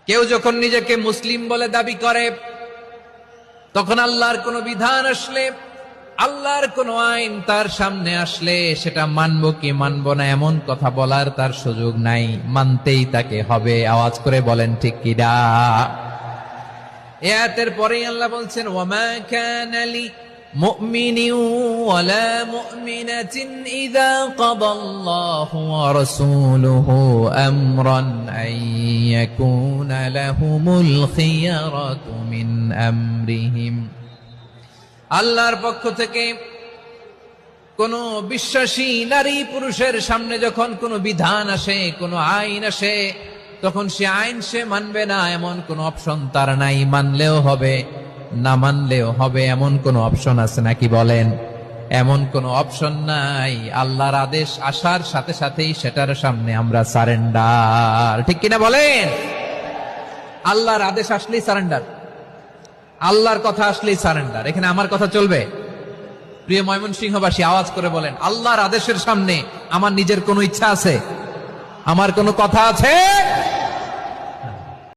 কেউ যখন নিজেকে মুসলিম বলে দাবি করে, তখন আল্লাহর কোন বিধান আসলে, আল্লাহর কোন আইন তার সামনে আসলে সেটা মানবো কি মানবো না এমন কথা বলার তার সুযোগ নাই, মানতেই তাকে হবে। আওয়াজ করে বলেন ঠিক কিনা? এই আয়াতের পরেই আল্লাহ বলছেন, ওয়ামা কানা লি মুমিনিন ওয়ালা মুমিনাতিন ইযা কাদাল্লাহু ওয়া রাসূলুহু আমরান আন ইয়াকুনা লাহুমুল খিয়ারাতু মিন আমরিহিম। আল্লাহর পক্ষ থেকে কোন বিশ্বাসী নারী পুরুষের সামনে যখন কোন বিধান আসে, কোন আইন আসে, তখন সে আইন সে মানবে না এমন কোন অপশন তার নাই। মানলেও হবে, না মানলেও হবে, এমন কোন অপশন আছে নাকি বলেন? এমন কোন অপশন নাই। আল্লাহর আদেশ আসার সাথে সাথেই সেটার সামনে আমরা সারেন্ডার। ঠিক কিনা বলেন? আল্লাহর আদেশ আসলেই সারেন্ডার, আল্লাহর কথা আসলেই সারেন্ডার। এখানে আমার কথা চলবে? প্রিয় ময়মনসিংহবাসী, আওয়াজ করে বলেন, আল্লাহর আদেশের সামনে আমার নিজের কোনো ইচ্ছা আছে? আমার কোনো কথা আছে?